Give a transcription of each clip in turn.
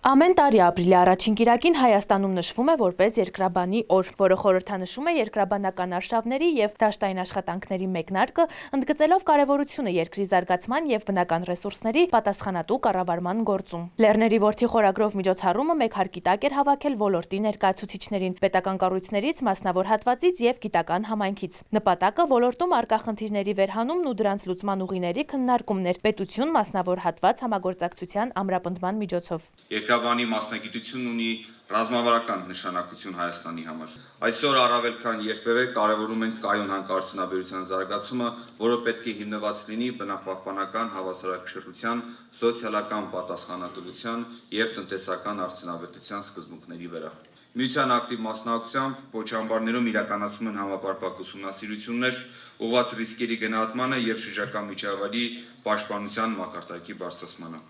Ամեն տարի ապրիլի առաջին կիրակին Հայաստանում նշվում է որպես երկրաբանի օր, որը խորհրդանշում է երկրաբանական արշավների և դաշտային աշխատանքների մեկնարկը, ընդգծելով կարևորությունը երկրի զարգացման և բնական ռեսուրսների պատասխանատու կառավարման գործում։ Լեռների որդի խորագրով միջոցառումը մեկ հարկի տակ էր հավաքել ոլորտի ներկայացուցիչներին, պետական կառույցներից, մասնավոր հատվածից և գիտական համայնքից։ Նպատակը ոլորտում առկա խնդիրների վերհանումն ու դրանց լուծման ուղիների քննարկումն էր պետություն մասնավոր հատված համագործակցության ամրապնդման միջոցով։ Երկրաբանի մասնագիտությունն ունի ռազմավարական նշանակություն Հայաստանի համար։ Այսօր առավել քան երբևէ կարևորում ենք կայուն հանքարդյունաբերության զարգացումը, որը պետք է հիմնված լինի բնապահպանական հավասարակշռության, սոցիալական պատասխանատվության և տնտեսական արդյունավետության սկզբունքների վրա։ Միության ակտիվ մասնակցությամբ պոչամբարներում իրականացում են համապարփակ ուսումնասիրություններ, ուղղված ռիսկերի գնահատմանը և շրջակա միջավայրի պաշտպանության մակարդակի բարձրացմանը։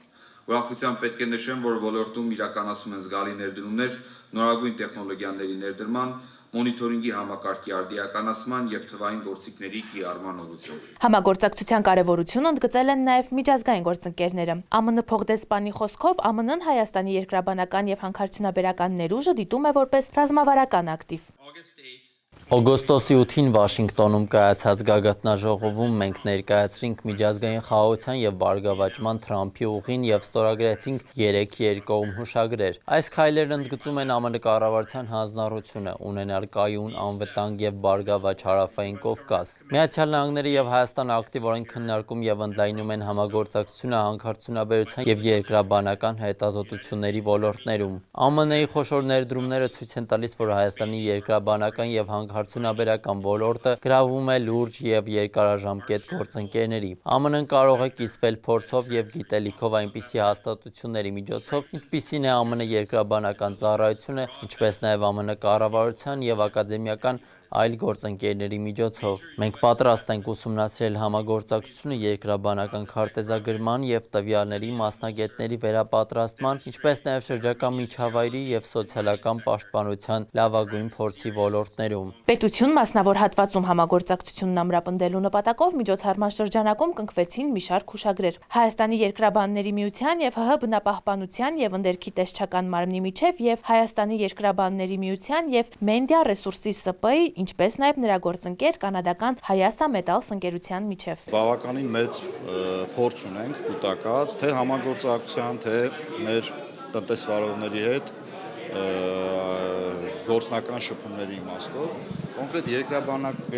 Ուրախությամբ պետք է նշեմ, որ ոլորտում իրականացում են զգալի ներդրումներ նորագույն տեխնոլոգիաների ներդրման, մոնիթորինգի համակարգի արդիականացման և թվային գործիքների կիրառման ուղղությամբ։ Համագործակցության կարևորությունը ընդգծել են նաև միջազգային գործընկերները։ ԱՄՆ փոխդեսպանի խոսքով ԱՄՆ-ն Հայաստանի երկրաբանական և հանքարդյունաբերական ներուժը դիտում է որպես ռազմավարական ակտիվ։ Օգոստոսի 8-ին Վաշինգտոնում կայացած գագաթնաժողովում մենք ներկայացրինք միջազգային խաղաղության և բարգավաճման Թրամփի ուղին և ստորագրեցինք 3 երկկողմ հուշագրեր։ Այս քայլերն ընդգծում են ԱՄՆ կառավարության հանձնառությունը ունենալ կայուն, անվտանգ և բարգավաճ Հարավային Կովկաս։ Միացյալ Նահանգները և Հայաստանը ակտիվորեն քննարկում և ընդլայնում են համագործակցությունը հանքարդյունաբերության և երկրաբանական հետազոտությունների ոլորտներում։ ԱՄՆ-ի խոշոր ներդրումները ցույց են տալիս, որ Հայաստանի երկրաբանական և հանքարդյունաբերական ոլորտը գրավում է լուրջ և երկարաժամկետ գործընկերների։ ԱՄՆ-ն կարող է կիսվել փորձով և գիտելիքով այնպիսի հաստատությունների միջոցով, ինչպիսին է ԱՄՆ երկրաբանական ծառայությունը, ինչպես նաև ԱՄՆ կառավարության և ակադեմիական այլ գործընկերների միջոցով։ Մենք պատրաստ ենք ուսումնասիրել համագործակցությունը երկրաբանական քարտեզագրման և տվյալների մասնագետների վերապատրաստման, ինչպես նաև շրջակա միջավայրի և սոցիալական պաշտպանության լավագույն փորձի ոլորտներում։ Պետություն մասնավոր հատվածում համագործակցությունն ամրապնդելու նպատակով միջոցառման շրջանակում կնքվեցին մի շարք հուշագրեր։ Հայաստանի երկրաբանների միության և ՀՀ բնապահպանության և ընդերքի տեսչական մարմնի միջև և Հայաստանի երկրաբանների միության և Մենդիա Ռեսուրսի ՍՊ-ի, ինչպես նաև նրա գործընկեր կանադական Հայասա Մետալս ընկերության միջև։ Բավականին մեծ փորձ ունենք կուտակած թե համագործակցության, թե մեր տնտեսվարողների հետ գործնական շփումների իմաստով։ Կոնկրետ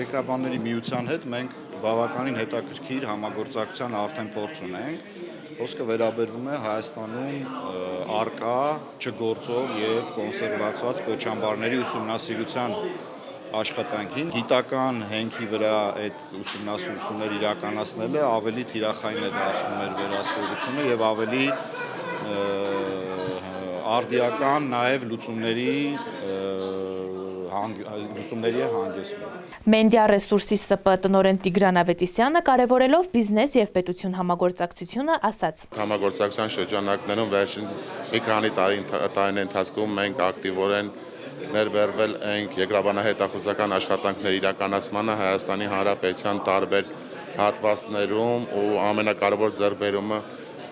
երկրաբանների միության հետ մենք բավականին հետաքրքիր համագործակցության արդեն փորձ ունենք։ Խոսքը վերաբերվում է Հայաստանում առկա չգործող և կոնսերվացված պոչամբարների ուսումնասիրության աշխատանքին։ Գիտական հենքի վրա այդ ուսումնասիրությունները իրականացնելը ավելի թիրախային է դարձնում մեր վերահսկողությունը և ավելի արդիական նաև լուծումների է հանգեցնում։ Մենդիա Ռեսուրսի ՍՊ տնօրեն Տիգրան Ավետիսյանը կարևորելով բիզնես և պետություն համագործակցությունը ասաց. Համագործակցության շրջանակներում վերջին մի քանի տարիների ընթացքում մենք ակտիվորեն ներբերվել ենք երկրաբանահետախուզական աշխատանքների իրականացմանը Հայաստանի Հանրապետության տարբեր հատվածներում ու ամենակարևոր ձեռքբերումը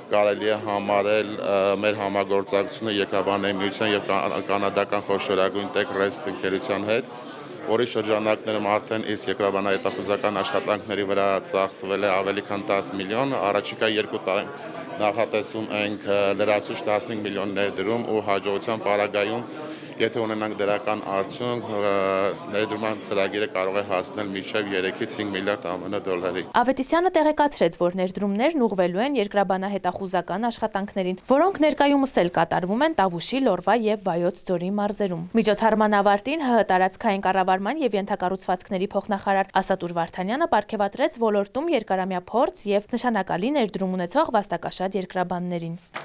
կարելի է համարել մեր համագործակցությունը Երկրաբանների միության և կանադական խոշորագույն Տեկ-Ռես ընկերության հետ, որի շրջանակներում արդեն իսկ երկրաբանահետախուզական աշխատանքների վրա ծախսվել է ավելի քան 10 միլիոն, առաջիկա 2 տարին նախատեսում ենք լրացուցիչ 15 միլիոն ներդրում ու հաջողության պարագայում եթե ունենանք դրական արդյունք, ներդրման ծրագիրը կարող է հասնել մինչև 3-ից 5 միլիարդ ԱՄՆ դոլարի։ Ավետիսյանը տեղեկացրեց, որ ներդրումներն ուղղվելու են երկրաբանահետախուզական աշխատանքներին, որոնք ներկայումս էլ կատարվում են Տավուշի, Լոռվա և Վայոց ձորի մարզերում։ Միջոցառման ավարտին ՀՀ տարածքային կառավարման և ենթակառուցվածքների փոխնախարար Ասատուր Վարդանյանը պարգևատրեց ոլորտում երկարամյա փորձ և նշանակալի ներդրում ունեցող վաստակաշատ երկրաբաններին։